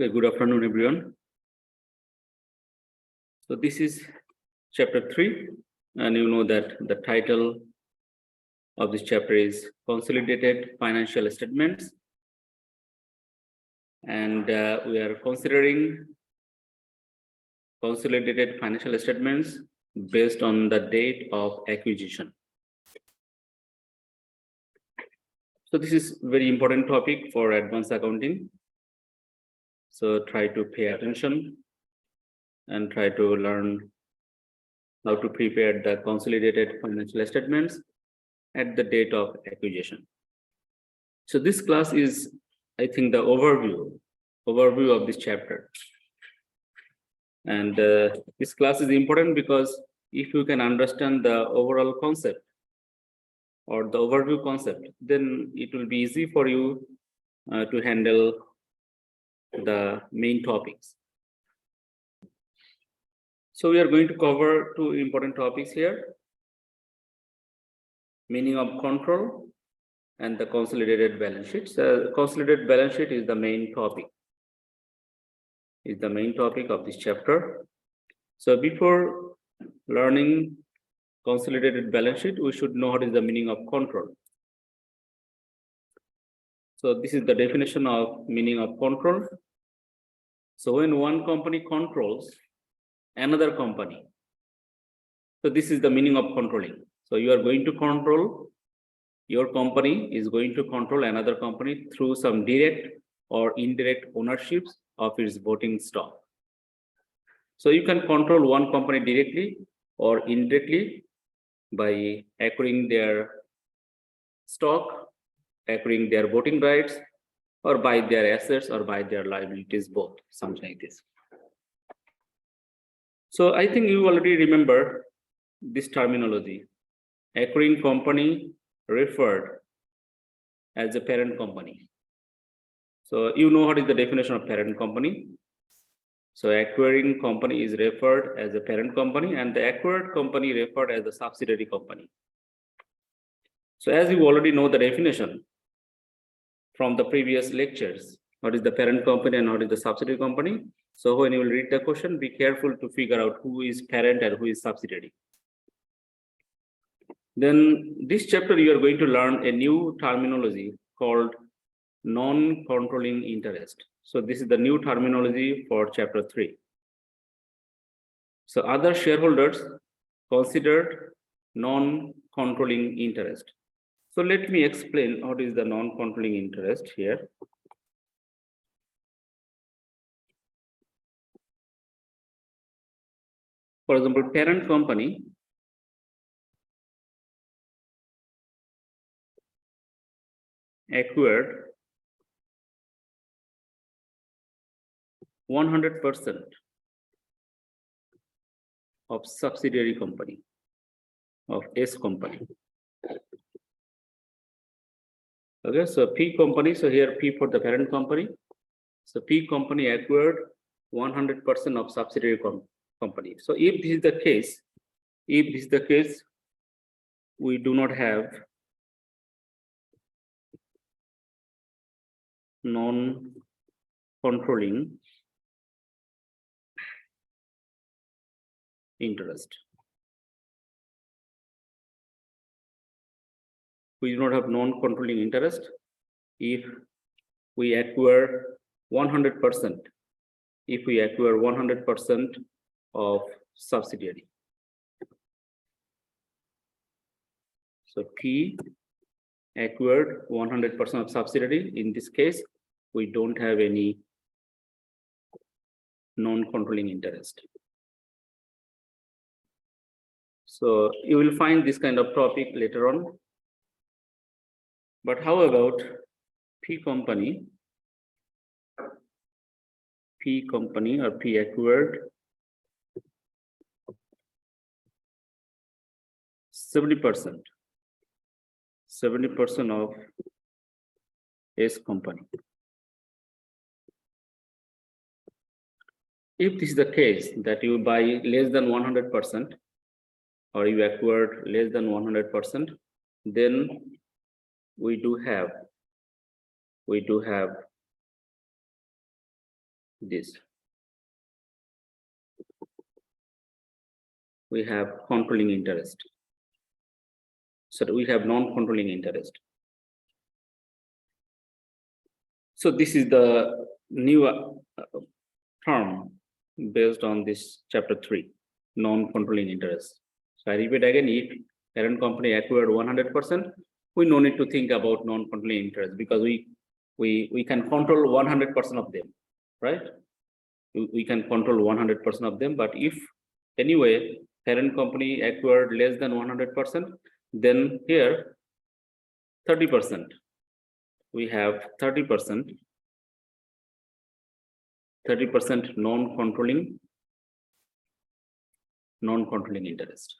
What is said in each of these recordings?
Okay, good afternoon, everyone. So this is chapter 3, and you know that the title of this chapter is Consolidated Financial Statements. And we are considering consolidated financial statements based on the date of acquisition. So this is very important topic for advanced accounting. So try to pay attention and try to learn how to prepare the consolidated financial statements at the date of acquisition. So this class is, I think, the overview of this chapter. And this class is important because if you can understand the overall concept or the overview concept, then it will be easy for you to handle the main topics. So we are going to cover two important topics here: meaning of control and the consolidated balance sheet. So consolidated balance sheet is the main topic. Is the main topic of this chapter. So before learning consolidated balance sheet, we should know what is the meaning of control. So this is the definition of meaning of control. So when one company controls another company, so this is the meaning of controlling. So you are going to control, your company is going to control another company through some direct or indirect ownerships of its voting stock. So you can control one company directly or indirectly by acquiring their stock, acquiring their voting rights, or by their assets or by their liabilities, both, something like this. So I think you already remember this terminology. Acquiring company referred as a parent company. So you know what is the definition of parent company. So acquiring company is referred as a parent company and the acquired company referred as a subsidiary company. So as you already know the definition from the previous lectures, what is the parent company and what is the subsidiary company. So when you will read the question, be careful to figure out who is parent and who is subsidiary. Then this chapter you are going to learn a new terminology called non-controlling interest. So this is the new terminology for chapter 3. So other shareholders considered non-controlling interest. So let me explain what is the non-controlling interest here. For example, parent company acquired 100% of subsidiary company of S company. Okay, so P company, so here P for the parent company. So P company acquired 100% of subsidiary company. So if this is the case, we do not have non-controlling interest. We do not have non-controlling interest if we acquire 100%. If we acquire 100% of subsidiary. So P acquired 100% of subsidiary. In this case, we don't have any non-controlling interest. So you will find this kind of topic later on. But how about P company or P acquired 70% of S company. If this is the case that you buy less than 100% or you acquired less than 100%, then we do have this. We have controlling interest. So we have non-controlling interest. So this is the new term based on this chapter 3, non-controlling interest. So I repeat again, if parent company acquired 100%, we no need to think about non-controlling interest because we can control 100% of them, right? We can control 100% of them, but if anyway parent company acquired less than 100%, then here 30%. We have 30% non-controlling interest.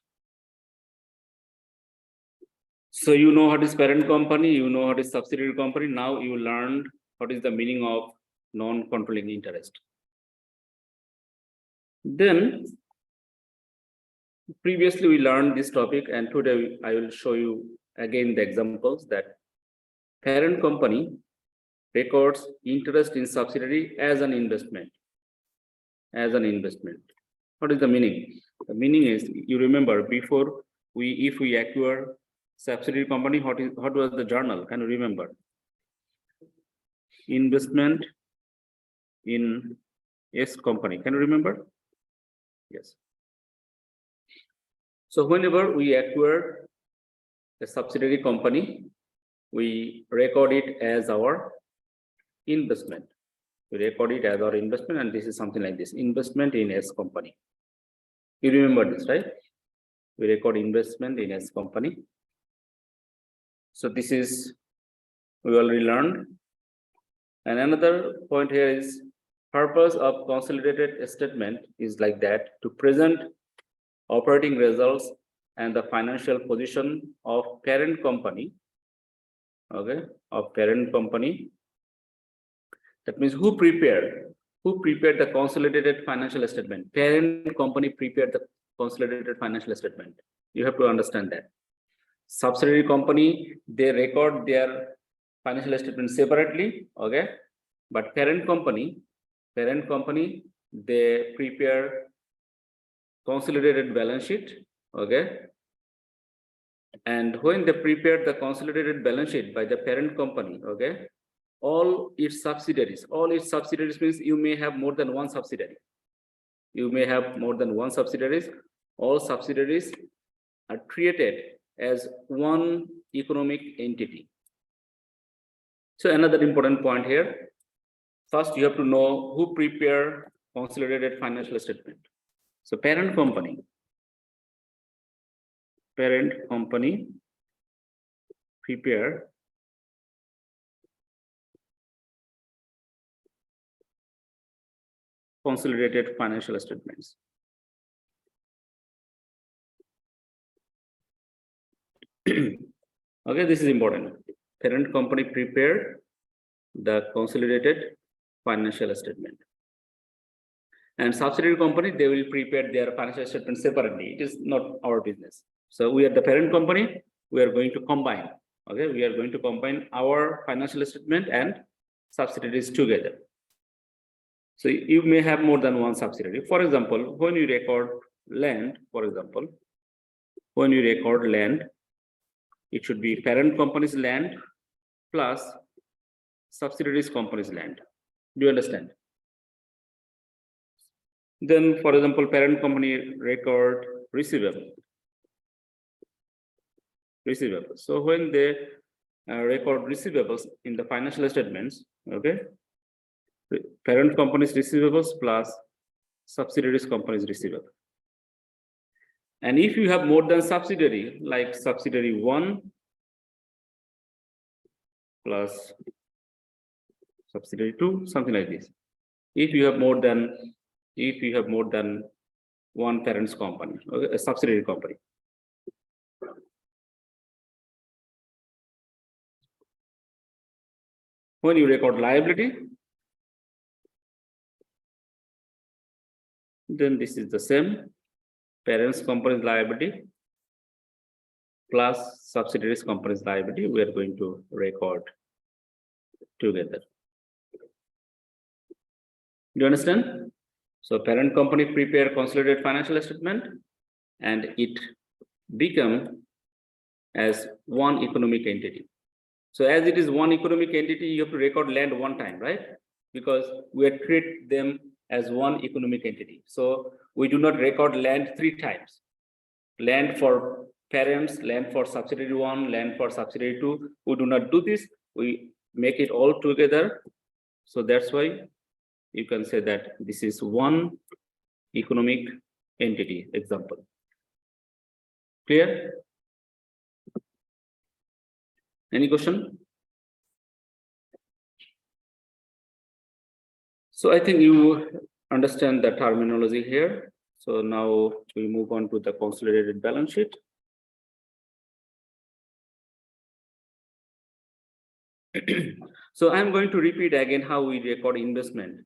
So you know what is parent company, you know what is subsidiary company. Now you learned what is the meaning of non-controlling interest. Then previously we learned this topic, and today I will show you again the examples that parent company records interest in subsidiary as an investment. What is the meaning? The meaning is, you remember before if we acquire subsidiary company, what was the journal? Can you remember? Investment in S company. Can you remember? Yes. So whenever we acquire a subsidiary company, we record it as our investment. We record it as our investment, and this is something like this: investment in S company. You remember this, right? We record investment in S company. So this is, we already learned. And another point here is, purpose of consolidated statement is like that, to present operating results and the financial position of parent company. Okay, of parent company. That means who prepared the consolidated financial statement? Parent company prepared the consolidated financial statement. You have to understand that. Subsidiary company, they record their financial statement separately, okay? But parent company, they prepare consolidated balance sheet, okay? And when they prepare the consolidated balance sheet by the parent company, okay, all its subsidiaries means you may have more than one subsidiary. All subsidiaries are treated as one economic entity. So another important point here, first you have to know who prepare consolidated financial statement. So parent company prepare consolidated financial statements. Okay, this is important. Parent company prepared the consolidated financial statement. And subsidiary company, they will prepare their financial statement separately. It is not our business. So we are the parent company, we are going to combine. Okay, we are going to combine our financial statement and subsidiaries together. So you may have more than one subsidiary. For example, when you record land, it should be parent company's land plus subsidiaries company's land. Do you understand? Then, for example, parent company record receivable. So when they record receivables in the financial statements, okay, parent company's receivables plus subsidiaries company's receivable. And if you have more than subsidiary, like subsidiary 1 plus subsidiary 2, something like this. If you have more than one parent's company, okay, a subsidiary company. When you record liability, then this is the same. Parents company's liability plus subsidiaries company's liability, we are going to record together. you understand? So parent company prepare consolidated financial statement and it become as one economic entity. So as it is one economic entity, you have to record land one time, right? Because we treat them as one economic entity. So we do not record land 3 times. Land for parents, land for subsidiary 1, land for subsidiary 2. We do not do this. We make it all together. So that's why you can say that this is one economic entity example. Clear? Any question? So I think you understand the terminology here. So now we move on to the consolidated balance sheet. So I'm going to repeat again how we record investment.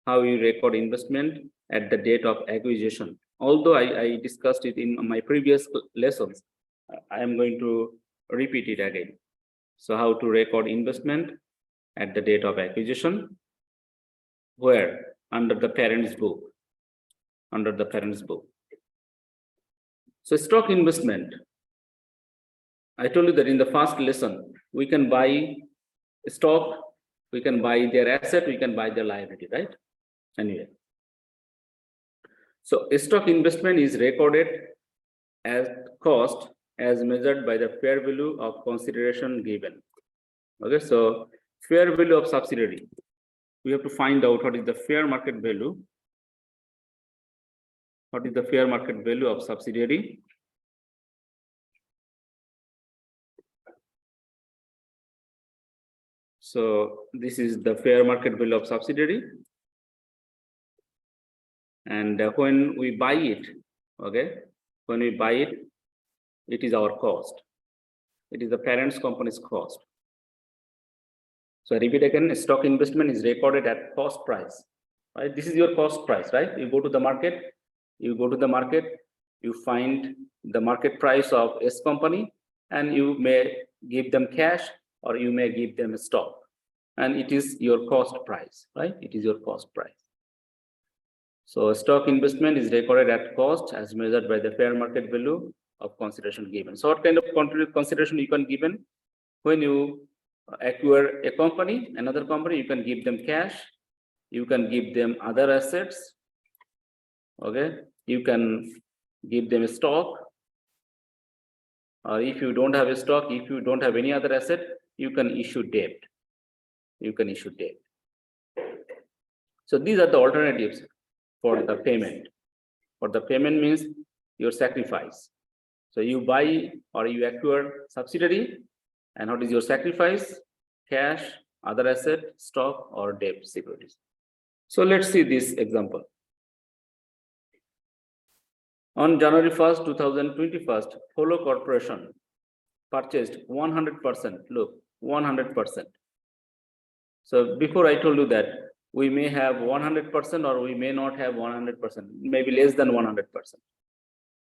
How we record investment at the date of acquisition. Although I discussed it in my previous lessons, I am going to repeat it again. So how to record investment at the date of acquisition, where under the parent's book, under the parent's book. So stock investment, I told you that in the first lesson, we can buy stock, we can buy their asset, we can buy their liability, right? Anyway. So stock investment is recorded as cost as measured by the fair value of consideration given. Okay, so fair value of subsidiary. We have to find out what is the fair market value. What is the fair market value of subsidiary? So this is the fair market value of subsidiary. And when we buy it, okay, when we buy it, it is our cost. It is the parent's company's cost. So I repeat again, stock investment is recorded at cost price, right? This is your cost price, right? You go to the market, you find the market price of S company, and you may give them cash or you may give them a stock. And it is your cost price, right? It is your cost price. So stock investment is recorded at cost as measured by the fair market value of consideration given. So what kind of consideration you can given? When you acquire a company, another company, you can give them cash, you can give them other assets, okay? You can give them a stock, or if you don't have a stock, if you don't have any other asset, you can issue debt. You can issue debt. So these are the alternatives for the payment. For the payment means your sacrifice. So you buy or you acquire subsidiary, and what is your sacrifice? Cash, other asset, stock, or debt securities. So let's see this example. On January 1st, 2021, Follow Corporation purchased 100%. Look, 100%. So before I told you that we may have 100% or we may not have 100%, maybe less than 100%.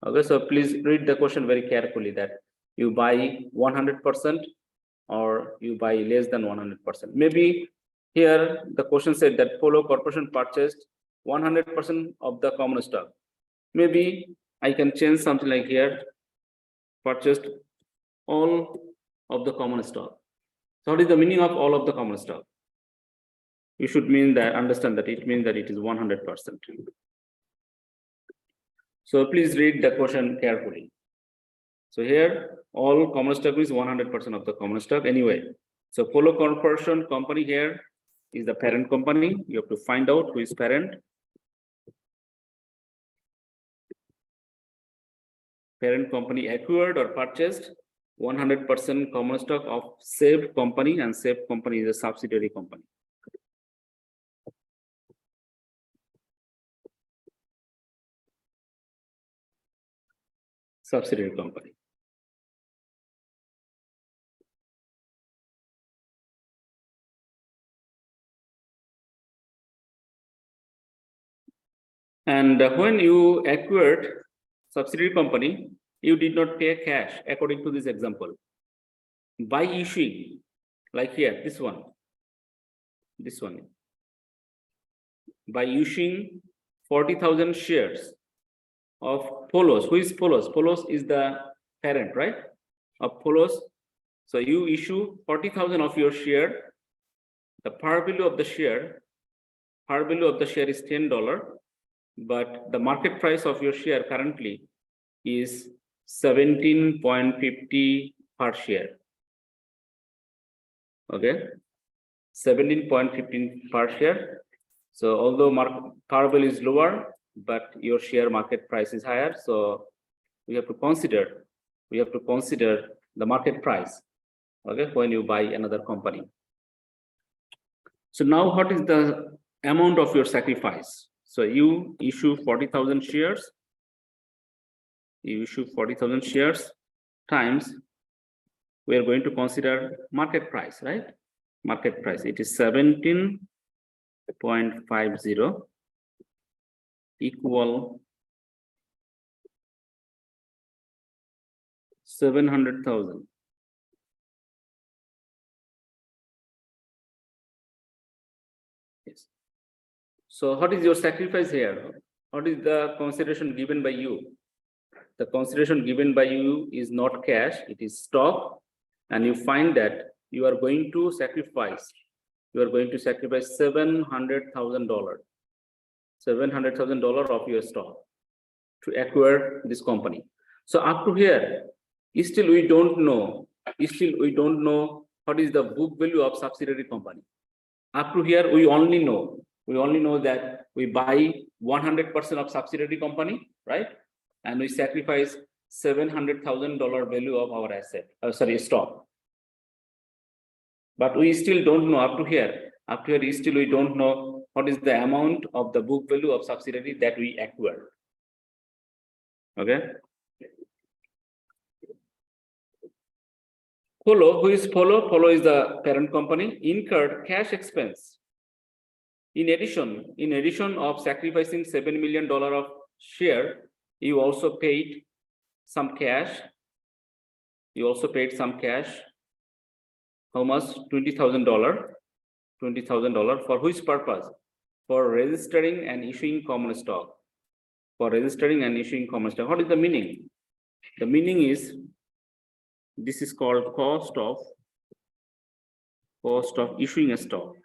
Okay, so please read the question very carefully, that you buy 100% or you buy less than 100%. Maybe here the question said that Follow Corporation purchased 100% of the common stock. Maybe I can change something like here, purchased all of the common stock. So what is the meaning of all of the common stock? You should understand that it means that it is 100%. So please read the question carefully. So here, all common stock is 100% of the common stock anyway. So Follow Corporation company here is the parent company. You have to find out who is parent. Parent company acquired or purchased 100% common stock of saved company, and saved company is a subsidiary company. Subsidiary company. And when you acquired subsidiary company, you did not pay cash according to this example. By issuing, like here, this one. by issuing 40,000 shares of Polos. Who is Polos? Polos is the parent, right? Of Polos. So you issue 40,000 of your share. The par value of the share is $10, but the market price of your share currently is 17.50 per share. Okay, 17.15 per share. So although par value is lower, but your share market price is higher, so we have to consider the market price, okay, when you buy another company. So now what is the amount of your sacrifice? So you issue 40,000 shares. You issue 40,000 shares times, we are going to consider market price, right? Market price, it is 17.50 equal 700,000. Yes. So what is your sacrifice here? What is the consideration given by you? The consideration given by you is not cash, it is stock, and you find that you are going to sacrifice $700,000 of your stock to acquire this company. So up to here, still we don't know what is the book value of subsidiary company. Up to here, we only know that we buy 100% of subsidiary company, right? And we sacrifice $700,000 value of our asset, stock. But we still don't know up to here still we don't know what is the amount of the book value of subsidiary that we acquired. Okay. Polo, who is Polo? Polo is the parent company, incurred cash expense. In addition of sacrificing $7 million of share, you also paid some cash. How much? $20,000. For which purpose? For registering and issuing common stock. What is the meaning? The meaning is, this is called cost of issuing a stock.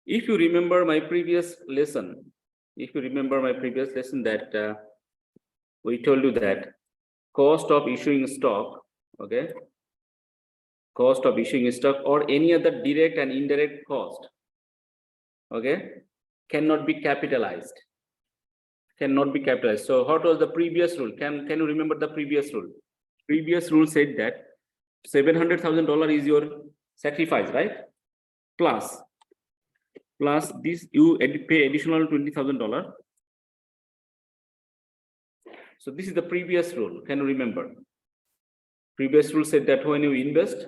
If you remember my previous lesson, that we told you that cost of issuing stock, okay, cost of issuing stock or any other direct and indirect cost, okay, cannot be capitalized. So what was the previous rule? Can you remember the previous rule? Previous rule said that $700,000 is your sacrifice, right? Plus this, you pay additional $20,000. So this is the previous rule. Can you remember? Previous rule said that when you invest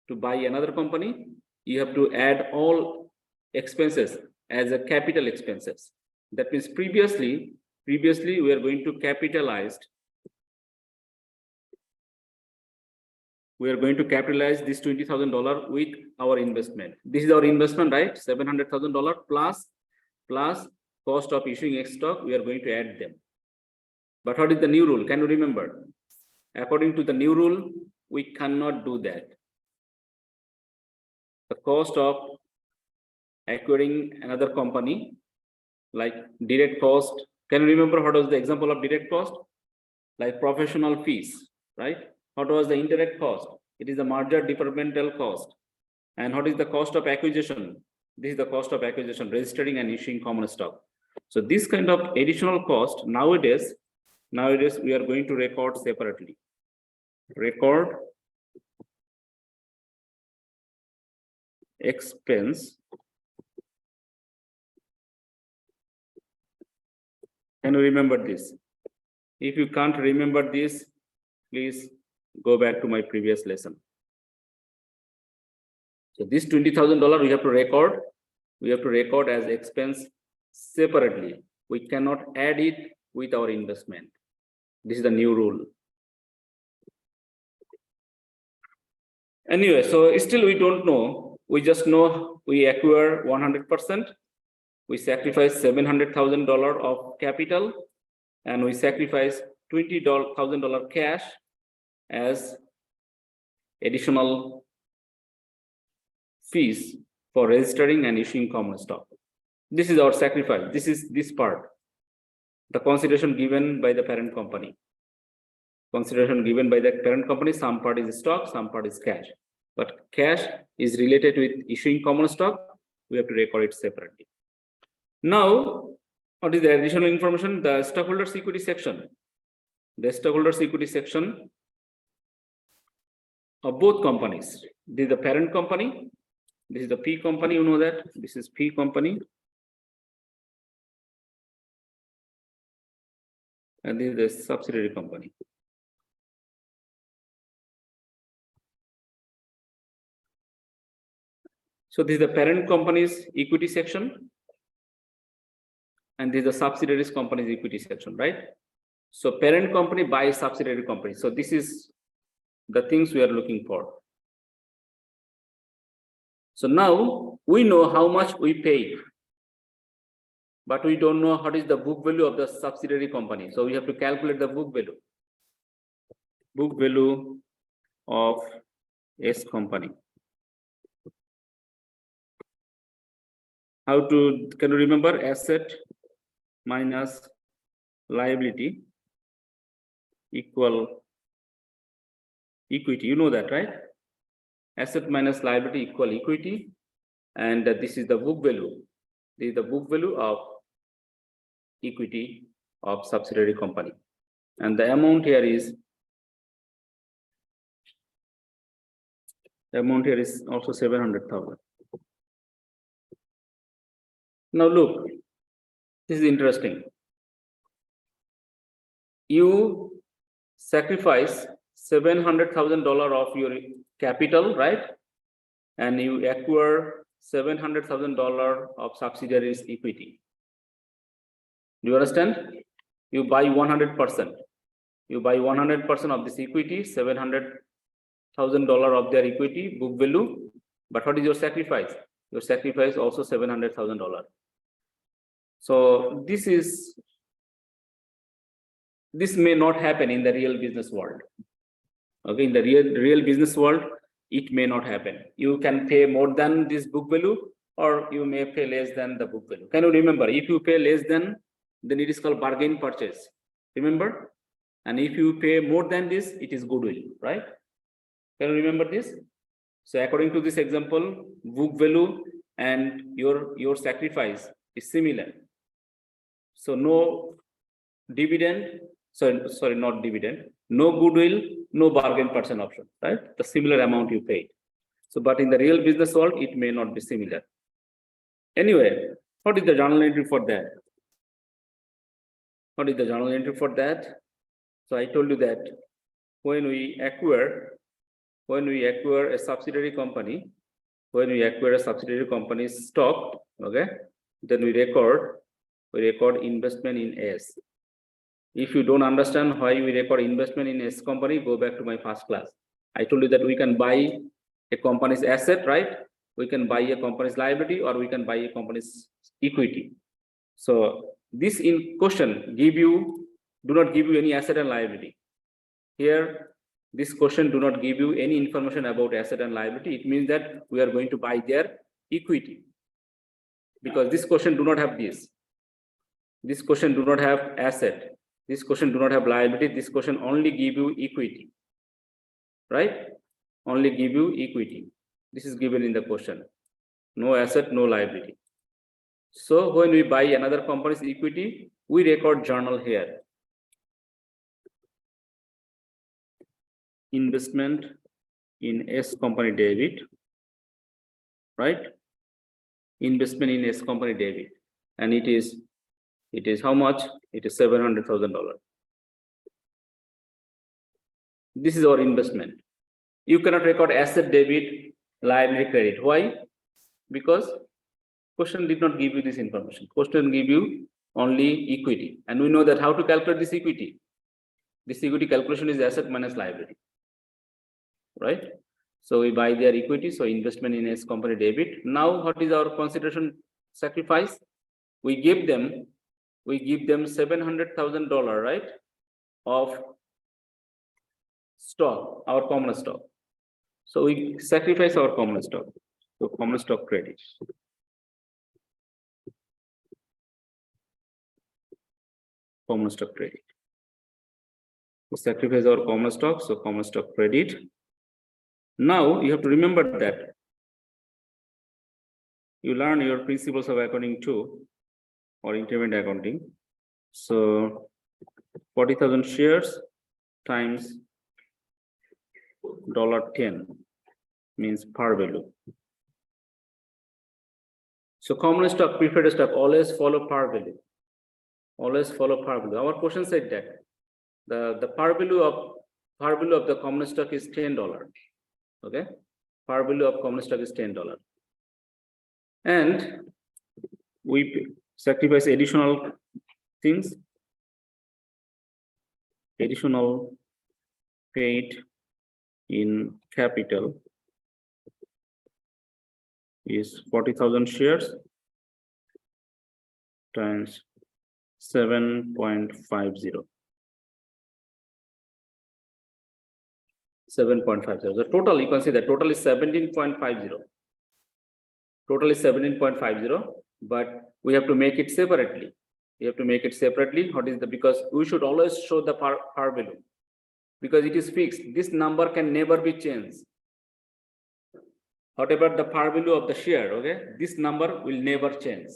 to buy another company, you have to add all expenses as a capital expenses. That means previously we are going to capitalize. We are going to capitalize this $20,000 with our investment. This is our investment, right? $700,000 plus cost of issuing stock. We are going to add them. But what is the new rule? Can you remember? According to the new rule, we cannot do that. The cost of acquiring another company, like direct cost. Can you remember what was the example of direct cost? Like professional fees, right? What was the indirect cost? It is the merger departmental cost. And what is the cost of acquisition? This is the cost of acquisition, registering and issuing common stock. So this kind of additional cost nowadays we are going to record separately. Record expense. Can you remember this? If you can't remember this, please go back to my previous lesson. So this $20,000 we have to record as expense separately. We cannot add it with our investment. This is the new rule. Anyway, so still we don't know. We just know we acquire 100%. We sacrifice $700,000 of capital, and we sacrifice $20,000 cash as additional fees for registering and issuing common stock. This is our sacrifice. This is this part, the consideration given by the parent company. Consideration given by the parent company, some part is stock, some part is cash. But cash is related with issuing common stock. We have to record it separately. Now, what is the additional information? The stockholders' equity section. The stockholders' equity section of both companies. This is the parent company. This is the P company. You know that. This is P company. And this is the subsidiary company. So this is the parent company's equity section, and this is the subsidiaries company's equity section, right? So parent company buys subsidiary company. So this is the things we are looking for. So now we know how much we paid, but we don't know what is the book value of the subsidiary company. So we have to calculate the book value. Book value of S company. How to, can you remember? Asset minus liability equal equity. You know that, right? Asset minus liability equal equity. And this is the book value. This is the book value of equity of subsidiary company. And the amount here is, the amount here is also 700,000. Now look, this is interesting. You sacrifice $700,000 of your capital, right? And you acquire $700,000 of subsidiaries equity. Do you understand? You buy 100%. You buy 100% of this equity, $700,000 of their equity, book value. But what is your sacrifice? Your sacrifice also $700,000. So this may not happen in the real business world. Okay, in the real business world, it may not happen. You can pay more than this book value, or you may pay less than the book value. Can you remember? If you pay less than, then it is called bargain purchase. Remember? And if you pay more than this, it is goodwill, right? Can you remember this? So according to this example, book value and your sacrifice is similar. So no dividend, sorry, not dividend, no goodwill, no bargain purchase option, right? The similar amount you paid. So, but in the real business world, it may not be similar. Anyway, what is the journal entry for that? What is the journal entry for that? So I told you that when we acquire a subsidiary company, stock, okay, then we record investment in S. If you don't understand why we record investment in S company, go back to my first class. I told you that we can buy a company's asset, right? We can buy a company's liability, or we can buy a company's equity. So this in question do not give you any asset and liability. Here, this question do not give you any information about asset and liability. It means that we are going to buy their equity, because this question do not have this. This question do not have asset. This question do not have liability. This question only give you equity, right? Only give you equity. This is given in the question. No asset, no liability. So when we buy another company's equity, we record journal here. Investment in S company debit, right? Investment in S company debit, and it is how much? It is $700,000. This is our investment. You cannot record asset debit, liability credit. Why? Because question did not give you this information. Question give you only equity, and we know that how to calculate this equity. This equity calculation is asset minus liability, right? So we buy their equity. So investment in S company debit. Now what is our consideration sacrifice? We give them $700,000, right, of stock, our common stock. So we sacrifice our common stock. So common stock credit. Common stock credit. We sacrifice our common stock, so common stock credit. Now you have to remember that you learn your principles of accounting too, or intermediate accounting. So 40,000 shares times $10 means par value. So common stock, preferred stock always follow par value. Always follow par value. Our question said that the par value of the common stock is $10. Okay, par value of common stock is $10, and we sacrifice additional things. Additional paid in capital is 40,000 shares times 7.50. 7.50. The total, you can see the total is 17.50. Total is 17.50, but we have to make it separately. We have to make it separately. What is the, because we should always show the par value, because it is fixed. This number can never be changed. Whatever the par value of the share, okay, this number will never change.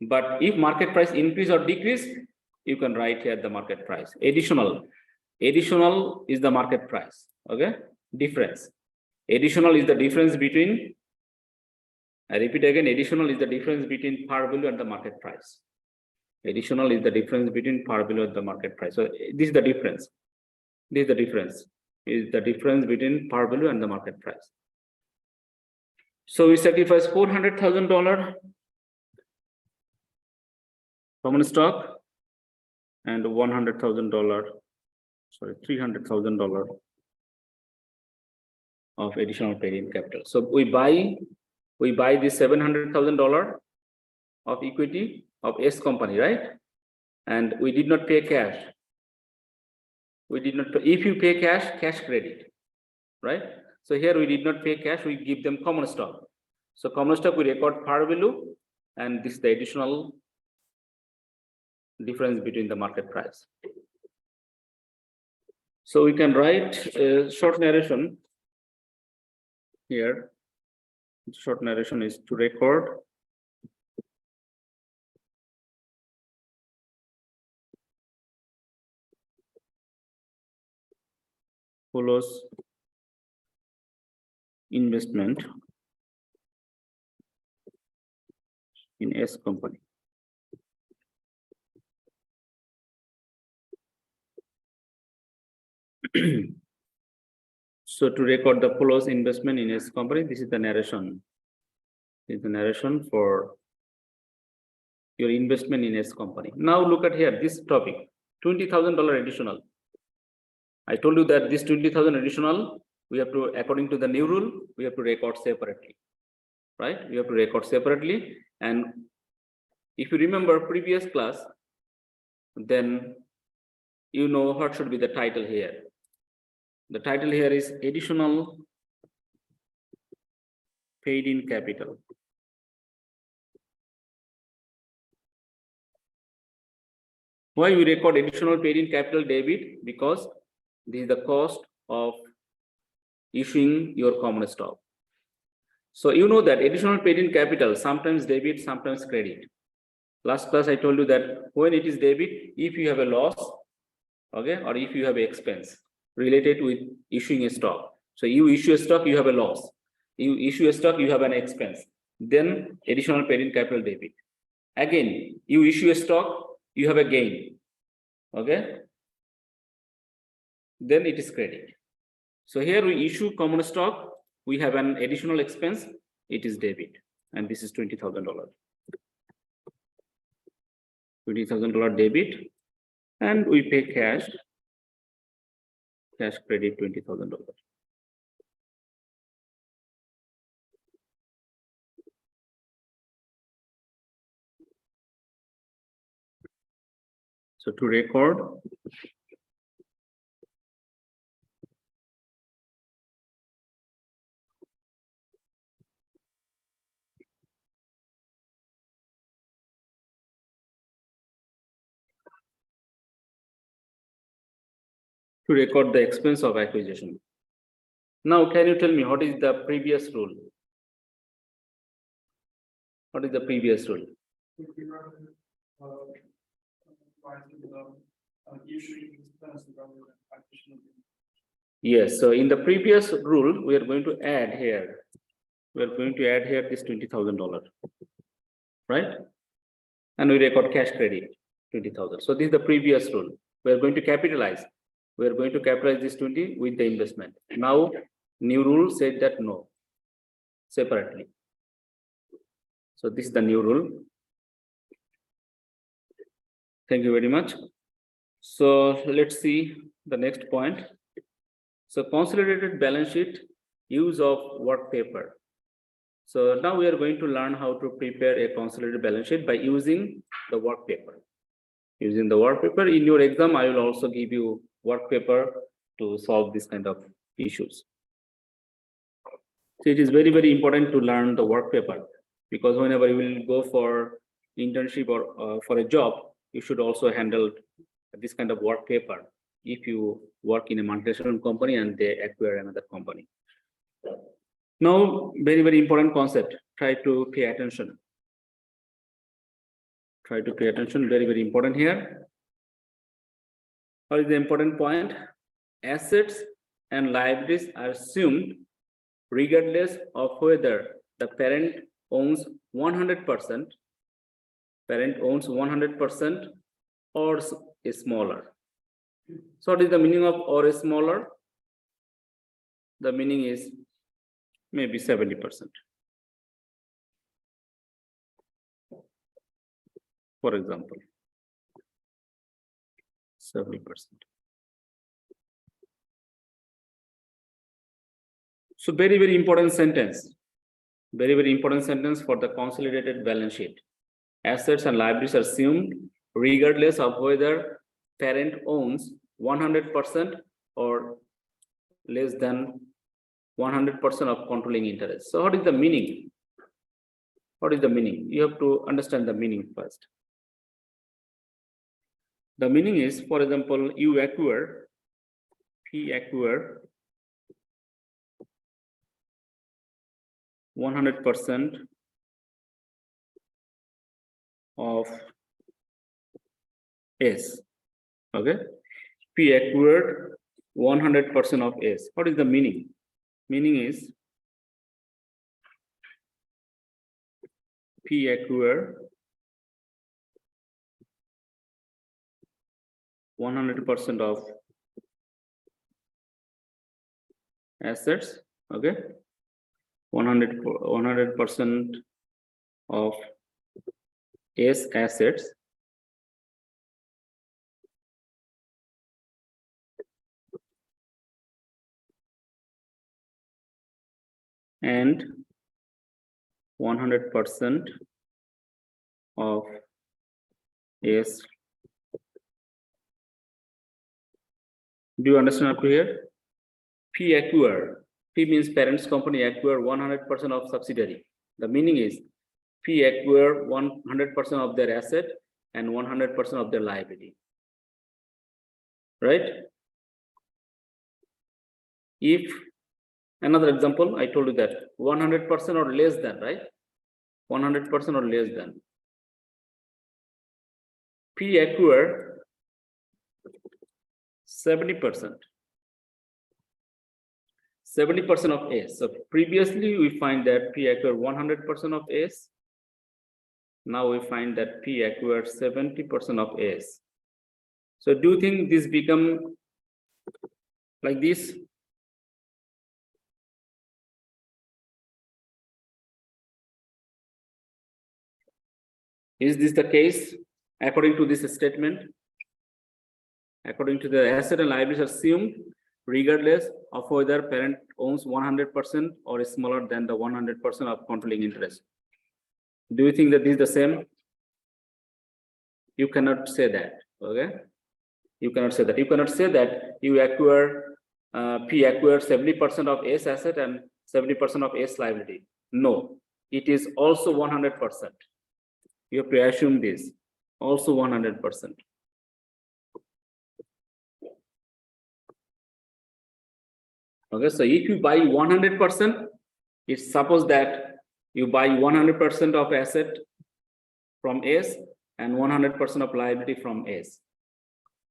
But if market price increase or decrease, you can write here the market price. Additional is the market price. Okay, difference. Additional is the difference between, I repeat again, additional is the difference between par value and the market price. Additional is the difference between par value and the market price. So this is the difference. This is the difference. Is the difference between par value and the market price. So we sacrifice $400,000 common stock and $100,000, sorry, $300,000 of additional paid in capital. So we buy this $700,000 of equity of S company, right? And we did not pay cash. We did not pay. If you pay cash, cash credit, right? So here we did not pay cash, we give them common stock. So common stock we record par value, and this is the additional difference between the market price. So we can write a short narration here. Short narration is to record follows investment in S company. So to record the follows investment in S company, this is the narration. This is the narration for your investment in S company. Now look at here, this topic, $20,000 additional. I told you that this 20,000 additional, we have to, according to the new rule, we have to record separately, right? We have to record separately. And if you remember previous class, then you know what should be the title here. The title here is additional paid in capital. Why we record additional paid in capital debit? Because this is the cost of issuing your common stock. So you know that additional paid in capital, sometimes debit, sometimes credit. Last class I told you that when it is debit, if you have a loss, okay, or if you have an expense related with issuing a stock. So you issue a stock, you have a loss. You issue a stock, you have an expense. Then additional paid in capital debit. Again, you issue a stock, you have a gain. Okay. Then it is credit. So here we issue common stock, we have an additional expense, it is debit, and this is $20,000. $20,000 debit, and we pay cash credit $20,000. So to record, the expense of acquisition. Now, can you tell me what is the previous rule? What is the previous rule? Yes, so in the previous rule, we are going to add here. We are going to add here this $20,000, right? And we record cash credit, 20,000. So this is the previous rule. We are going to capitalize. We are going to capitalize this 20 with the investment. Now, new rule said that no, separately. So this is the new rule. Thank you very much. So let's see the next point. So consolidated balance sheet, use of work paper. So now we are going to learn how to prepare a consolidated balance sheet by using the work paper. Using the work paper in your exam, I will also give you work paper to solve this kind of issues. So it is very, very important to learn the work paper, because whenever you will go for internship or for a job, you should also handle this kind of work paper if you work in a multinational company and they acquire another company. Now, very, very important concept. Try to pay attention. Try to pay attention. Very, very important here. What is the important point? Assets and liabilities are assumed regardless of whether the parent owns 100%, or is smaller. So what is the meaning of or is smaller? The meaning is maybe 70%. For example, 70%. So very, very important sentence. Very, very important sentence for the consolidated balance sheet. Assets and liabilities are assumed regardless of whether parent owns 100% or less than 100% of controlling interest. So what is the meaning? What is the meaning? You have to understand the meaning first. The meaning is, for example, you acquire 100% of S. Okay, P acquired 100% of S. What is the meaning? Meaning is P acquired 100% of assets. Okay, 100% of S assets and 100% of S. Do you understand up to here? P acquire. P means parent's company acquire 100% of subsidiary. The meaning is P acquire 100% of their asset and 100% of their liability. Right? If another example, I told you that 100% or less than, right? 100% or less than. P acquire 70%. 70% of S. So previously we find that P acquired 100% of S. Now we find that P acquired 70% of S. So do you think this become like this? Is this the case according to this statement? According to the asset and liabilities assumed regardless of whether parent owns 100% or is smaller than the 100% of controlling interest. Do you think that this is the same? You cannot say that. Okay, you cannot say that. You cannot say that you acquire P acquires 70% of S asset and 70% of S liability. No, it is also 100%. You have to assume this also 100%. Okay, so if you buy 100%, it's suppose that you buy 100% of asset from S and 100% of liability from S.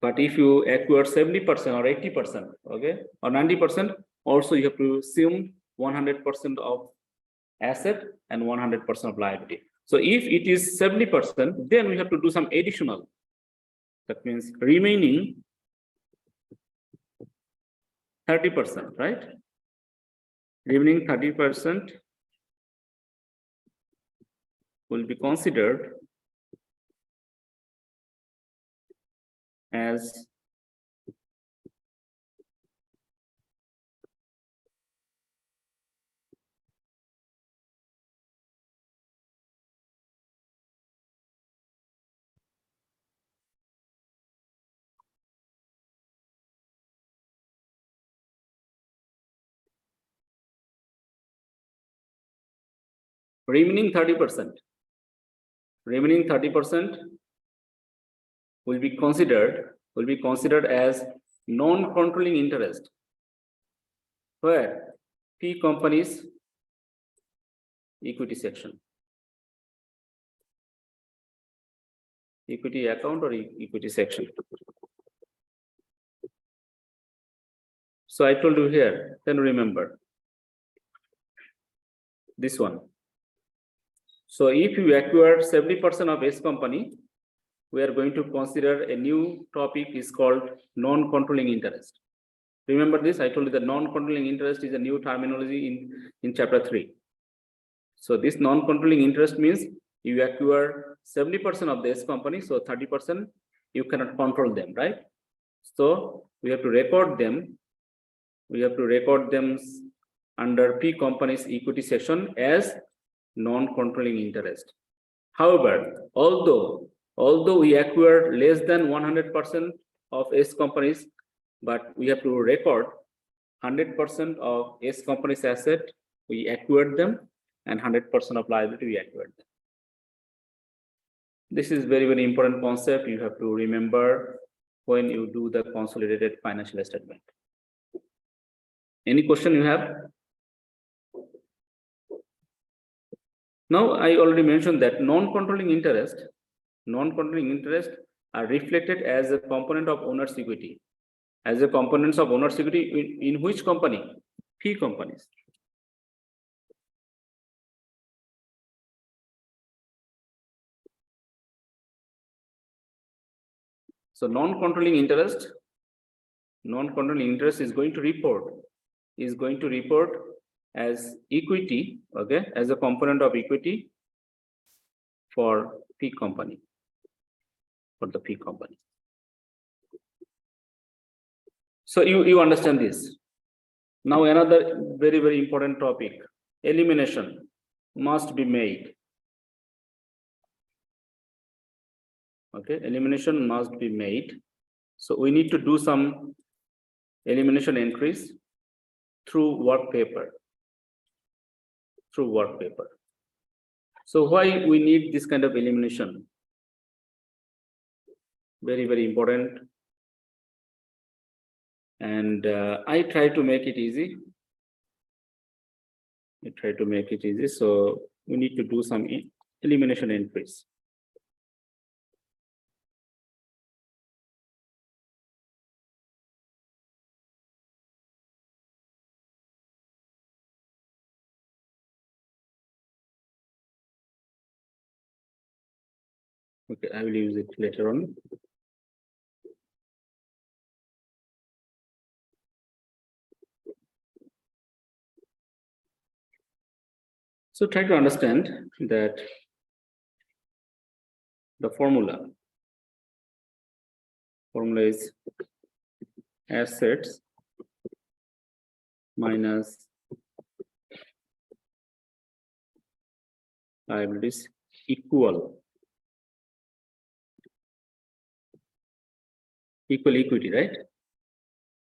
But if you acquire 70% or 80%, okay, or 90%, also you have to assume 100% of asset and 100% of liability. So if it is 70%, then we have to do some additional. That means remaining 30%, right? Remaining 30% will be considered as remaining 30%. Remaining 30% will be considered as non-controlling interest, where P companies equity section, equity account or equity section. So I told you here, then remember this one. So if you acquire 70% of S company, we are going to consider a new topic is called non-controlling interest. Remember this, I told you that non-controlling interest is a new terminology in chapter 3. So this non-controlling interest means you acquire 70% of this company, so 30% you cannot control them, right? So we have to record them. We have to record them under P company's equity section as non-controlling interest. However, although we acquire less than 100% of S companies, but we have to record 100% of S company's asset, we acquired them, and 100% of liability, we acquired them. This is very, very important concept you have to remember when you do the consolidated financial statement. Any question you have? Now, I already mentioned that non-controlling interest are reflected as a component of owner's equity. As a components of owner's equity in which company? P companies. So non-controlling interest is going to report as equity, okay, as a component of equity for P company, for the P company. So you understand this. Now another very, very important topic, elimination must be made. Okay, elimination must be made. So we need to do some elimination entries through work paper. So why we need this kind of elimination? Very, very important. And I try to make it easy. So we need to do some elimination entries. Okay, I will use it later on. So try to understand that the formula is assets minus liabilities equal equal equity, right?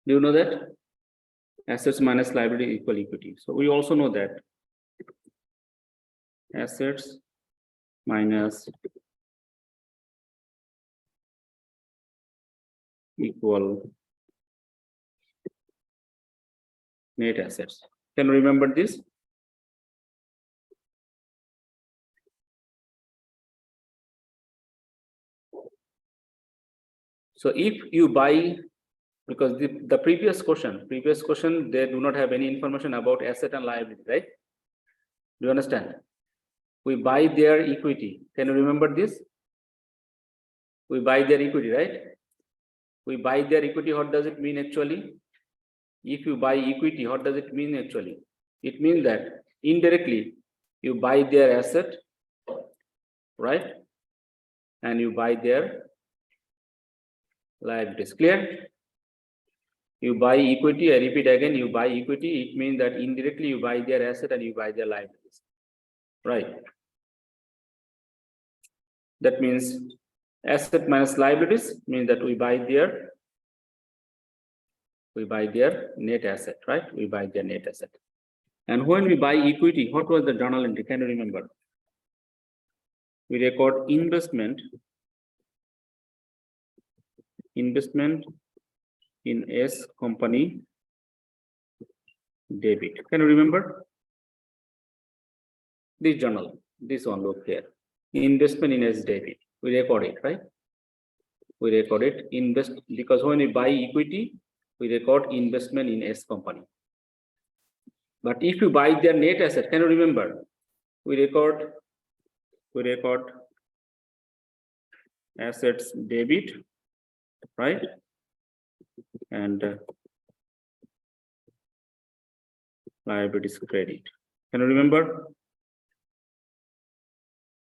Do you know that? Assets minus liability equal equity. So we also know that assets minus equal net assets. Can you remember this? So if you buy, because the previous question, they do not have any information about asset and liability, right? Do you understand? We buy their equity. Can you remember this? We buy their equity, right? We buy their equity. What does it mean actually? If you buy equity, what does it mean actually? It means that indirectly you buy their asset, right? And you buy their liabilities. Clear? You buy equity, I repeat again, you buy equity, it means that indirectly you buy their asset and you buy their liabilities, right? That means asset minus liabilities means that we buy their net asset, right? We buy their net asset. And when we buy equity, what was the journal entry? Can you remember? We record investment in S company debit. Can you remember? This journal, this one, look here. Investment in S debit. We record it, right? We record it, invest, because when we buy equity, we record investment in S company. But if you buy their net asset, can you remember? We record assets debit, right? And liabilities credit. Can you remember?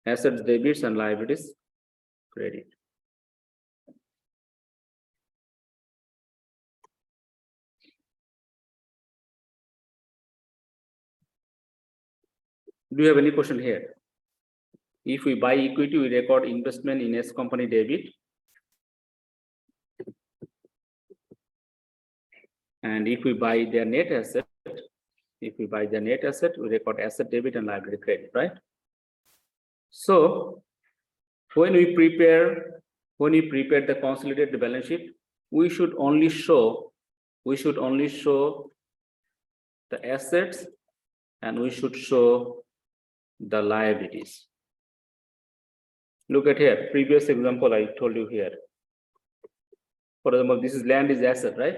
Assets debits and liabilities credit. Do you have any question here? If we buy equity, we record investment in S company debit. And if we buy their net asset, we record asset debit and liability credit, right? So when we prepare the consolidated balance sheet, we should only show the assets and we should show the liabilities. Look at here, previous example I told you here. For example, this is land is asset, right?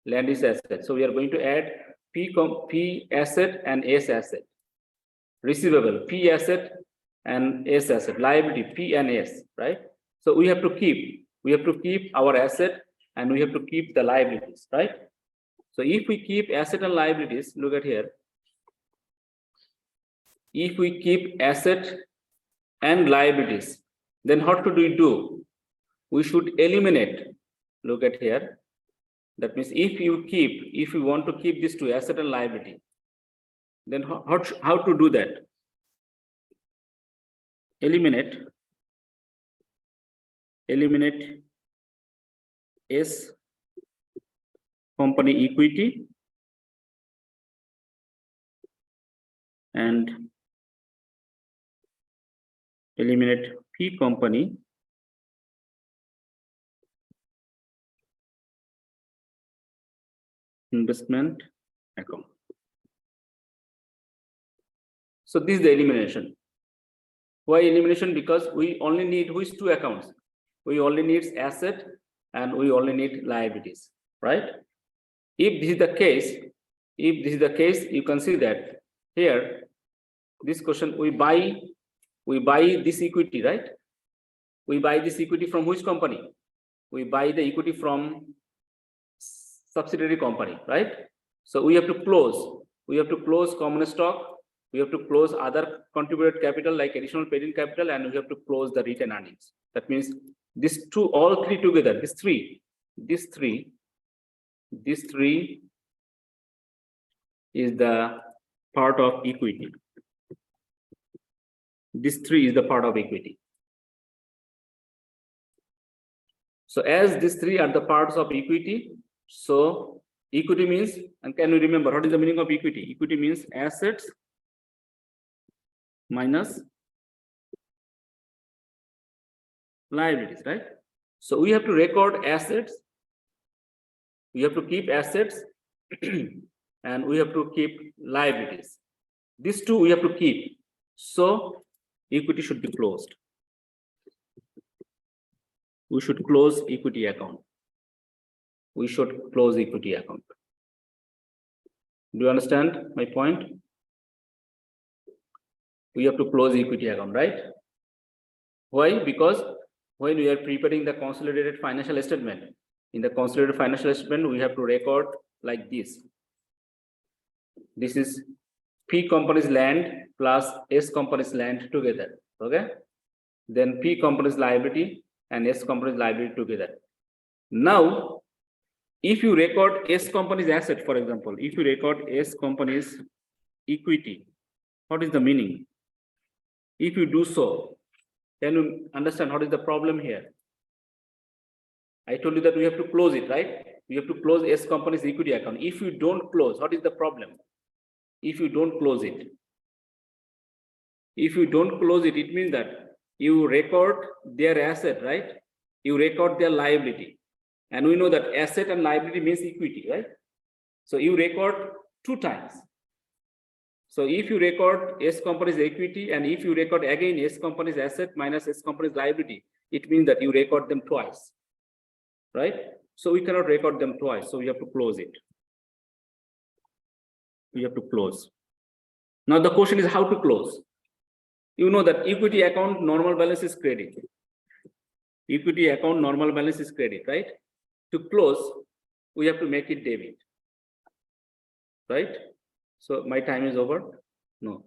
Land is asset. So we are going to add P asset and S asset. Receivable, P asset and S asset. Liability, P and S, right? So we have to keep our asset and we have to keep the liabilities, right? So if we keep asset and liabilities, look at here. If we keep asset and liabilities, then what should we do? We should eliminate. Look at here. That means if you want to keep these two, asset and liability, then how to do that? Eliminate S company equity and eliminate P company investment account. So this is the elimination. Why elimination? Because we only need which two accounts? We only need asset and we only need liabilities, right? If this is the case, you can see that here, this question, we buy this equity, right? We buy this equity from which company? We buy the equity from subsidiary company, right? So we have to close common stock, we have to close other contributed capital like additional paid-in capital, and we have to close the retained earnings. That means these two, all three together, these three is the part of equity. This three is the part of equity. So as these three are the parts of equity, so equity means, and can you remember what is the meaning of equity? Equity means assets minus liabilities, right? So we have to record assets, we have to keep assets, and we have to keep liabilities. These two we have to keep. So equity should be closed. We should close equity account. We should close equity account. Do you understand my point? We have to close equity account, right? Why? Because when we are preparing the consolidated financial statement, in the consolidated financial statement, we have to record like this. This is P company's land plus S company's land together. Okay. Then P company's liability and S company's liability together. Now, if you record S company's asset, for example, if you record S company's equity, what is the meaning? If you do so, can you understand what is the problem here? I told you that we have to close it, right? We have to close S company's equity account. If you don't close, what is the problem? If you don't close it, it means that you record their asset, right? You record their liability. And we know that asset and liability means equity, right? So you record two times. So if you record S company's equity and if you record again S company's asset minus S company's liability, it means that you record them twice, right? So we cannot record them twice. So we have to close it. We have to close. Now the question is how to close. You know that equity account normal balance is credit. Equity account normal balance is credit, right? To close, we have to make it debit, right? So my time is over. No.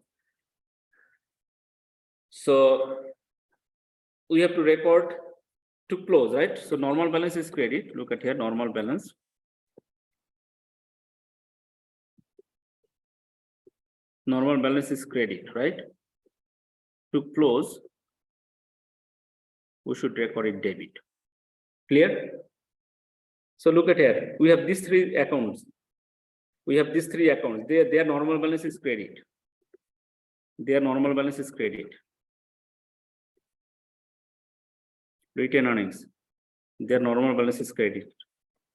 So we have to record to close, right? So normal balance is credit. Look at here, normal balance. Normal balance is credit, right? To close, we should record it debit. Clear? So look at here. We have these three accounts. Their normal balance is credit. Their normal balance is credit. Retained earnings. Their normal balance is credit.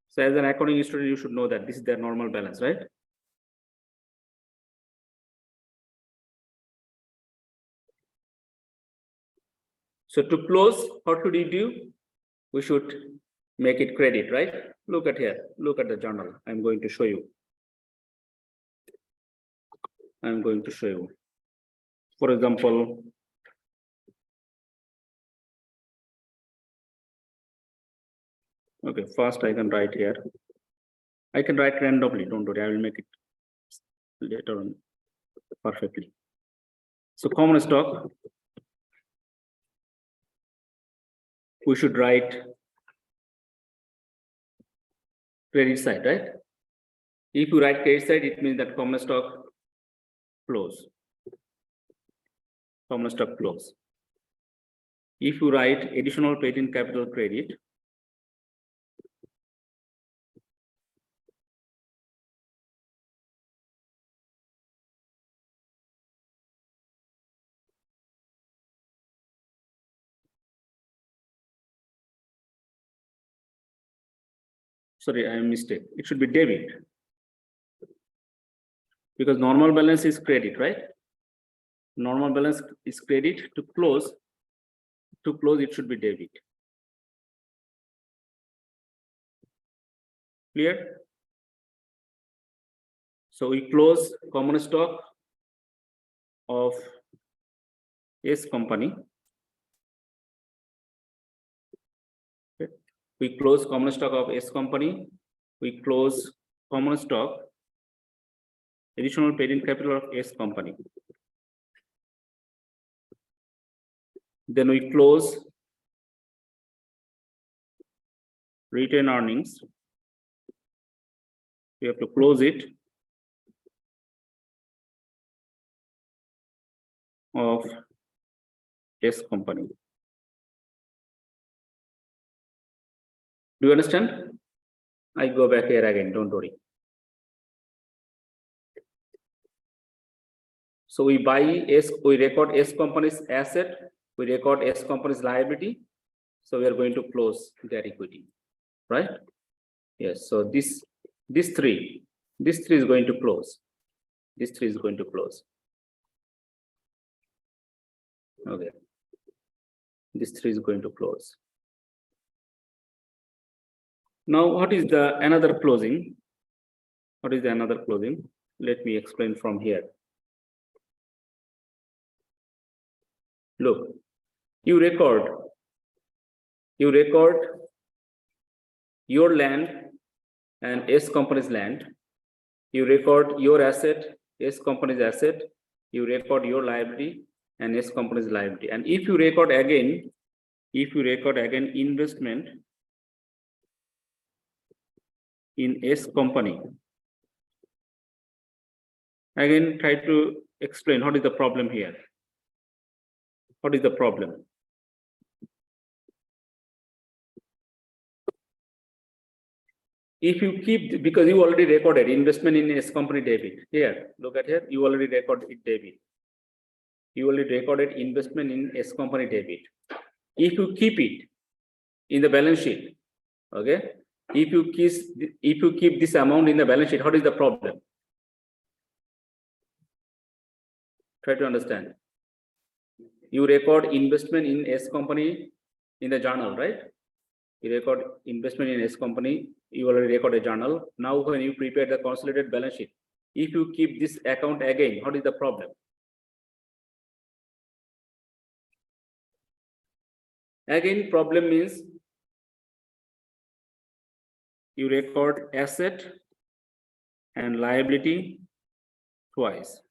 So as an accounting student, you should know that this is their normal balance, right? So to close, what should you do? We should make it credit, right? Look at here. Look at the journal. I'm going to show you. For example, okay, first I can write here. I can write randomly, don't worry, I will make it later on perfectly. So common stock, we should write credit side, right? If you write credit side, it means that common stock close. Common stock close. If you write additional paid in capital credit, sorry, I am mistake. It should be debit. Because normal balance is credit, right? Normal balance is credit. To close, it should be debit. Clear? So we close common stock of S company. Okay. We close common stock of S company. We close common stock additional paid in capital of S company. Then we close retained earnings. We have to close it of S company. Do you understand? I go back here again, don't worry. So we buy S, we record S company's asset, we record S company's liability. So we are going to close their equity, right? Yes, so this three is going to close. This three is going to close. Okay. This three is going to close. Now, what is the another closing? What is the another closing? Let me explain from here. Look, you record your land and S company's land. You record your asset, S company's asset. You record your liability and S company's liability. And if you record again investment in S company, again try to explain what is the problem here. What is the problem? If you keep, because you already recorded investment in S company debit. Here, look at here, you already recorded it debit. You already recorded investment in S company debit. If you keep it in the balance sheet, okay? If you keep this amount in the balance sheet, what is the problem? Try to understand. You record investment in S company in the journal, right? You record investment in S company, you already record a journal. Now, when you prepare the consolidated balance sheet, if you keep this account again, what is the problem? Again, problem means you record asset and liability twice.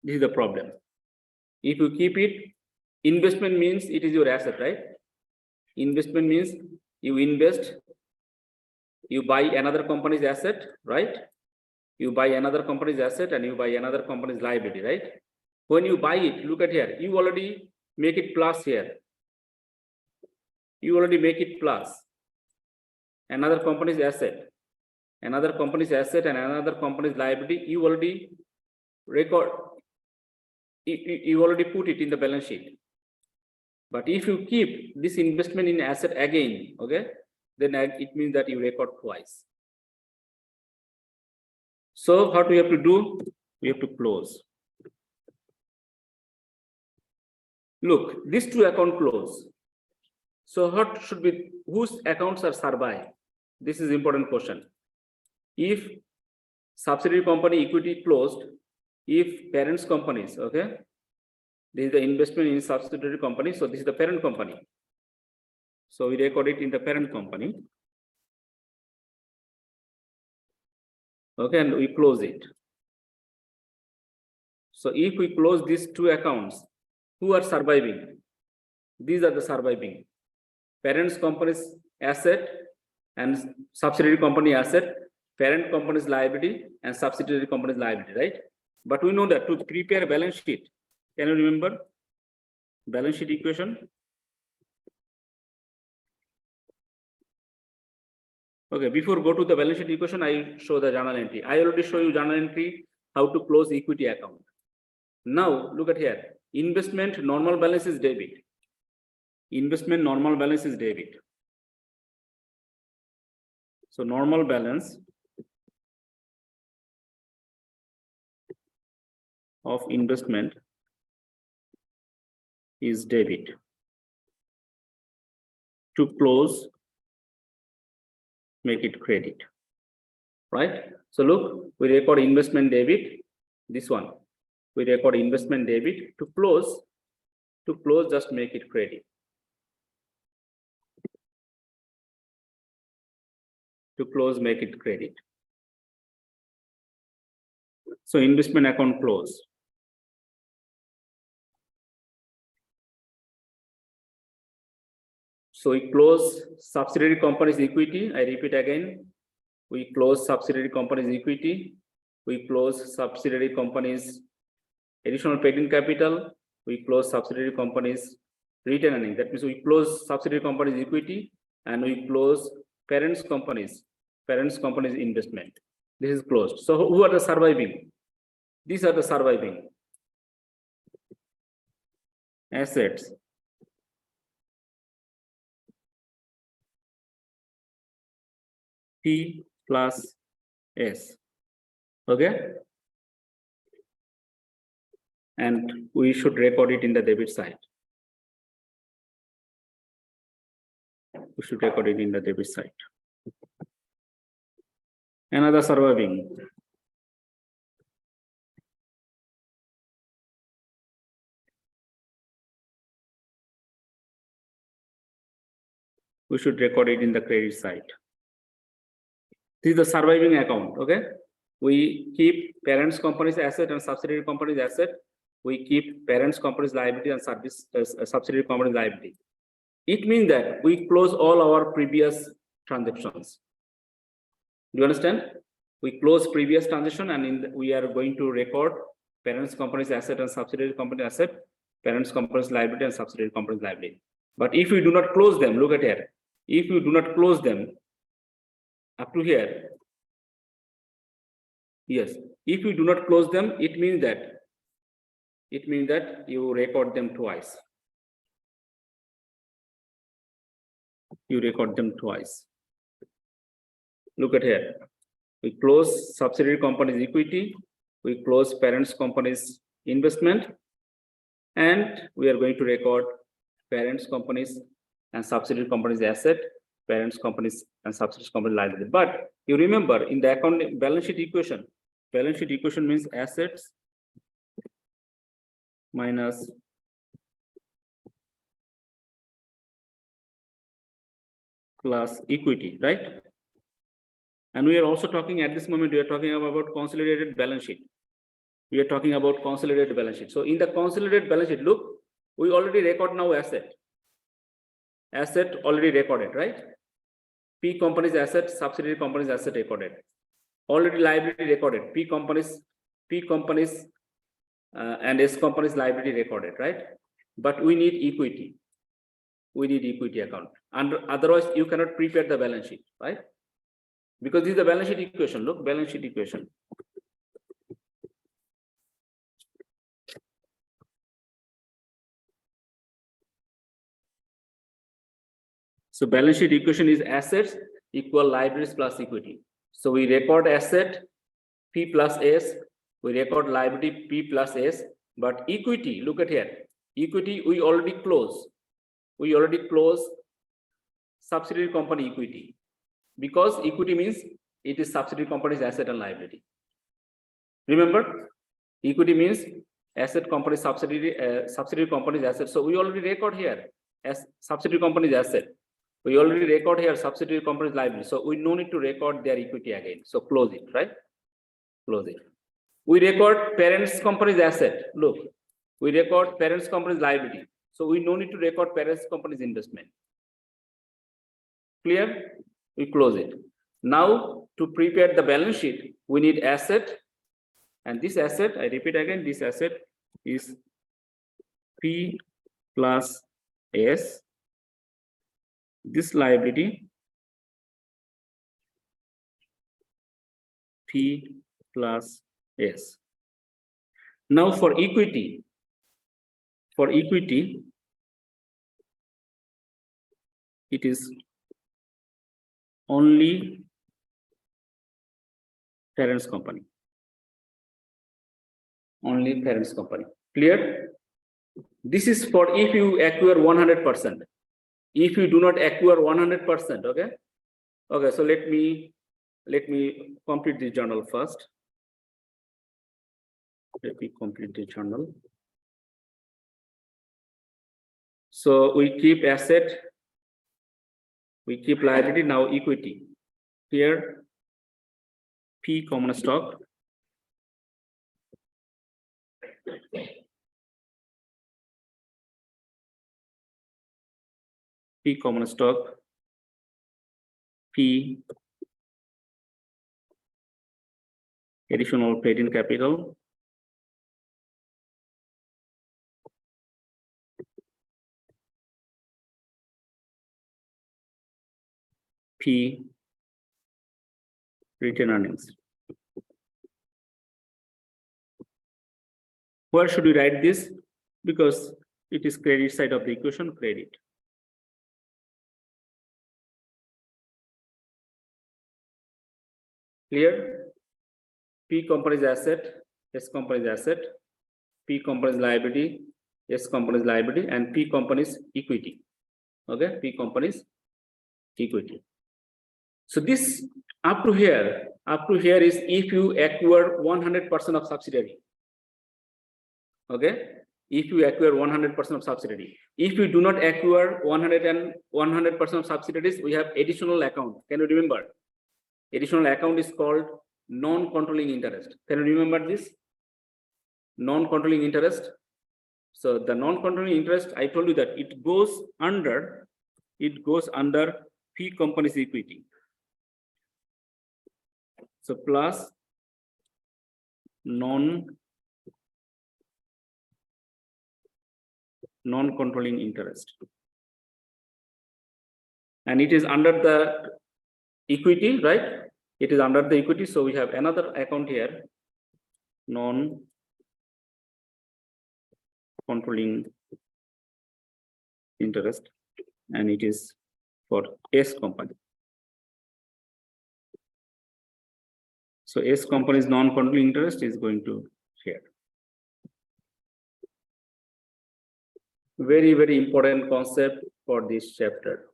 This is the problem. If you keep it, investment means it is your asset, right? Investment means you invest, you buy another company's asset, right? You buy another company's asset and you buy another company's liability, right? When you buy it, look at here, you already make it plus here. You already make it plus. Another company's asset and another company's liability, you already record, you already put it in the balance sheet. But if you keep this investment in asset again, okay, then it means that you record twice. So what we have to do? We have to close. Look, these two accounts close. So what should be, whose accounts are survive? This is important question. If subsidiary company equity closed, if parents companies, okay, this is the investment in subsidiary company. So this is the parent company. So we record it in the parent company. Okay, and we close it. So if we close these two accounts, who are surviving? These are the surviving. Parents company's asset and subsidiary company asset, parent company's liability and subsidiary company's liability, right? But we know that to prepare a balance sheet, can you remember balance sheet equation? Okay, before go to the balance sheet equation, I show the journal entry. I already show you journal entry, how to close equity account. Now look at here, investment normal balance is debit. Investment normal balance is debit. So normal balance of investment is debit. To close, make it credit, right? So look, we record investment debit, this one. We record investment debit. To close, just make it credit. To close, make it credit. So investment account close. So we close subsidiary company's equity. I repeat again, we close subsidiary company's equity. We close subsidiary company's additional paid-in capital. We close subsidiary company's retained earnings. That means we close subsidiary company's equity. and we close parents companies investment. This is closed. So who are the surviving? These are the surviving assets. P plus S. Okay. And we should record it in the debit side. We should record it in the debit side. Another surviving. We should record it in the credit side. This is the surviving account. Okay. We keep parents company's asset and subsidiary company's asset. We keep parents company's liability and subsidiary company's liability. It means that we close all our previous transactions. Do you understand? We close previous transaction, and we are going to record parents company's asset and subsidiary company asset, parents company's liability and subsidiary company's liability. But if we do not close them, look at here. If you do not close them up to here, yes, if you do not close them, it means that you record them twice. You record them twice. Look at here. We close subsidiary company's equity, we close parents company's investment, and we are going to record parents companies and subsidiary companies asset, parents companies and subsidiary company liability. But you remember, in the account balance sheet equation means assets minus plus equity, right? And we are also talking at this moment, we are talking about consolidated balance sheet. We are talking about consolidated balance sheet. So in the consolidated balance sheet, look, we already record now asset. Asset already recorded, right? P company's asset, subsidiary company's asset recorded. Already liability recorded. P companies and S company's liability recorded, right? But we need equity. We need equity account. And otherwise, you cannot prepare the balance sheet, right? Because this is the balance sheet equation. Look, balance sheet equation. So balance sheet equation is assets equal liabilities plus equity. So we record asset P plus S, we record liability P plus S, but equity, look at here. Equity we already close. We already close subsidiary company equity, because equity means it is subsidiary company's asset and liability. Remember, equity means asset company subsidiary company's asset. So we already record here as subsidiary company's asset. We already record here subsidiary company's liability. So we no need to record their equity again. So close it, right? Close it. We record parents company's asset. Look, we record parents company's liability. So we no need to record parents company's investment. Clear? We close it. Now to prepare the balance sheet, we need asset. And this asset, I repeat again, this asset is P plus S. This liability P plus S. Now for equity, it is only parents company. Only parents company. Clear? This is for if you acquire 100%. If you do not acquire 100%, okay? Okay, so let me complete the journal first. Let me complete the journal. So we keep asset, we keep liability, now equity. Here, P common stock. P common stock, P additional paid-in capital, P retained earnings. Where should we write this? Because it is credit side of the equation, credit. Clear? P companies asset, S companies asset, P companies liability, S companies liability, and P companies equity. Okay, P companies equity. So this up to here is if you acquire 100% of subsidiary. Okay, if you acquire 100% of subsidiary. If you do not acquire 100% of subsidiaries, we have additional account. Can you remember? Additional account is called non-controlling interest. Can you remember this? Non-controlling interest. So the non-controlling interest, I told you that it goes under P company's equity. So plus non-controlling interest. And it is under the equity, right? It is under the equity. So we have another account here, non-controlling interest, and it is for S company. So S company's non-controlling interest is going to here. Very, very important concept for this chapter.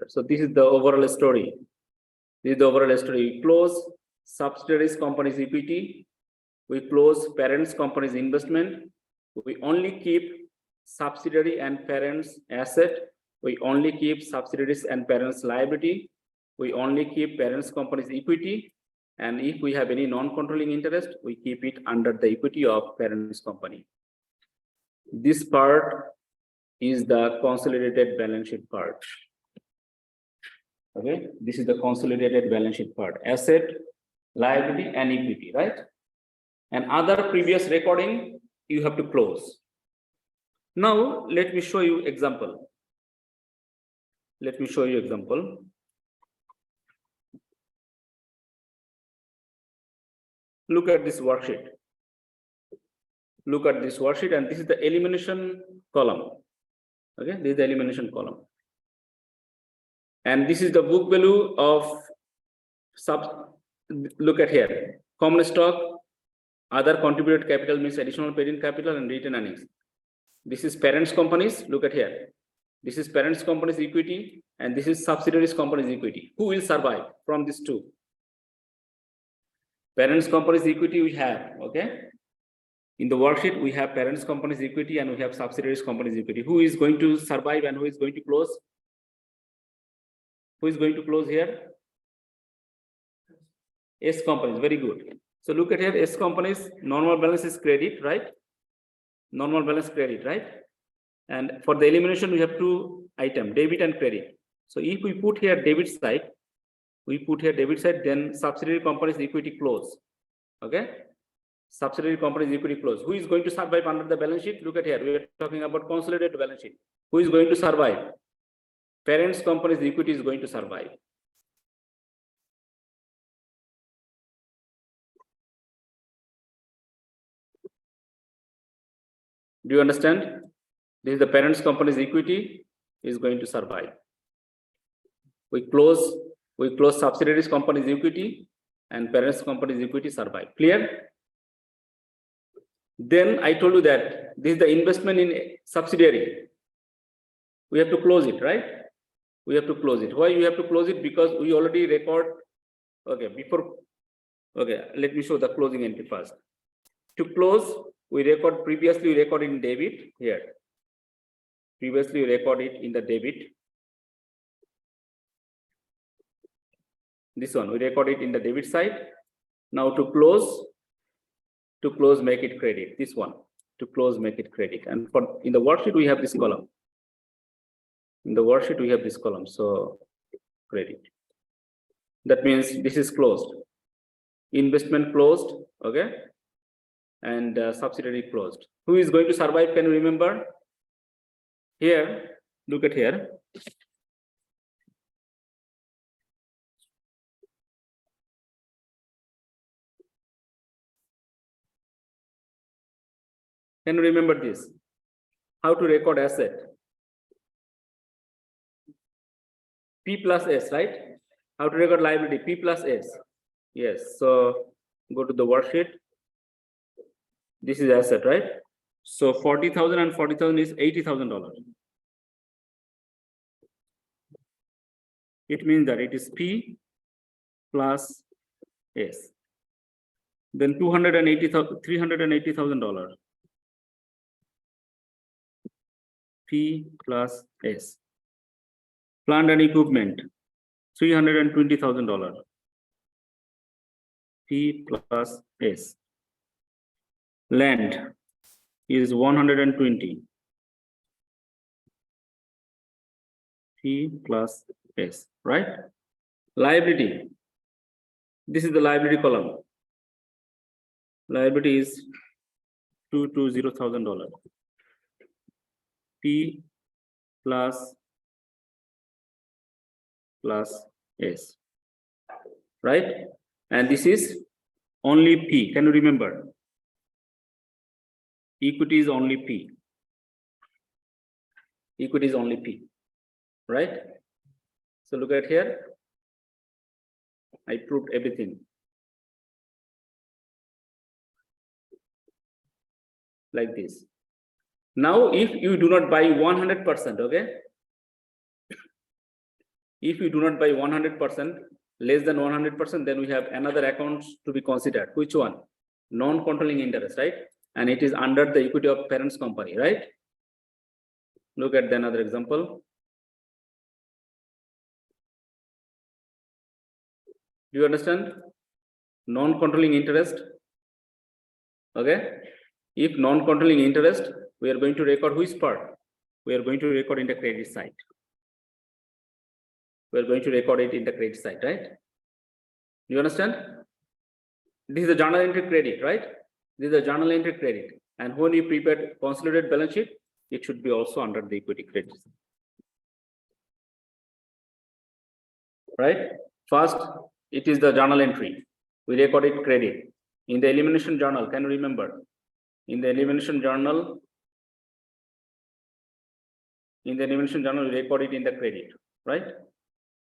So this is the overall story. We close subsidiaries company's equity. We close parents company's investment. We only keep subsidiary and parents asset. We only keep subsidiaries and parents liability. We only keep parents company's equity. And if we have any non-controlling interest, we keep it under the equity of parents company. This part is the consolidated balance sheet part. Okay, this is the consolidated balance sheet part. Asset, liability, and equity, right? And other previous recording, you have to close. Now, let me show you example. Look at this worksheet. And this is the elimination column. Okay, this is the elimination column. And this is the book value of look at here. Common stock, other contributed capital means additional paid-in capital and retained earnings. This is parents companies, look at here. This is parents companies equity, and this is subsidiaries companies equity. Who will survive from these two? Parents companies equity we have, okay? In the worksheet, we have parents companies equity and we have subsidiaries companies equity. Who is going to survive and who is going to close? Who is going to close here? S companies, very good. So look at here, S companies, normal balance is credit, right? Normal balance credit, right? And for the elimination, we have two items, debit and credit. So if we put here debit side, then subsidiary companies equity close. Okay? Subsidiary companies equity close. Who is going to survive under the balance sheet? Look at here, we are talking about consolidated balance sheet. Who is going to survive? Parents companies equity is going to survive. Do you understand? This is the parents company's equity is going to survive. We close subsidiaries company's equity and parents company's equity survive. Clear? Then I told you that this is the investment in subsidiary. We have to close it, right? We have to close it. Why we have to close it? Because we already record. Okay, let me show the closing entry first. To close, previously we recorded in debit here. Previously we recorded in the debit. This one, we recorded in the debit side. Now to close, make it credit. This one, to close, make it credit. And in the worksheet, we have this column. So credit. That means this is closed. Investment closed, okay? And subsidiary closed. Who is going to survive? Can you remember? Here, look at here. Can you remember this? How to record asset? P plus S, right? How to record liability? P plus S. Yes. So go to the worksheet. This is asset, right? So 40,000 and 40,000 is $80,000. It means that it is P plus S. Then $380,000. P plus S. Plant and equipment, $320,000. P plus S. Land is 120. P plus S, right? Liability. This is the liability column. Liability is $220,000. P plus S, right? And this is only P. Can you remember? Equity is only P. Equity is only P, right? So look at here. I proved everything. Like this. Now, if you do not buy 100%, okay? If you do not buy 100%, less than 100%, then we have another account to be considered. Which one? Non-controlling interest, right? And it is under the equity of parents company, right? Look at another example. Do you understand? Non-controlling interest. Okay. If non-controlling interest, we are going to record which part? We are going to record in the credit side. We are going to record it in the credit side, right? Do you understand? This is a journal entry credit, right? This is a journal entry credit. And when you prepare consolidated balance sheet, it should be also under the equity credit. Right? First, it is the journal entry. We record it credit. In the elimination journal, can you remember? In the elimination journal, we record it in the credit, right?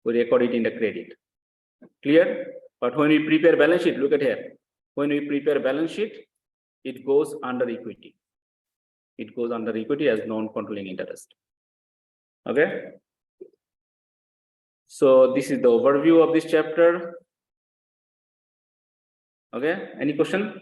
We record it in the credit. Clear? But when we prepare balance sheet, look at here. When we prepare balance sheet, it goes under equity. It goes under equity as non-controlling interest. Okay? So this is the overview of this chapter. Okay, any question?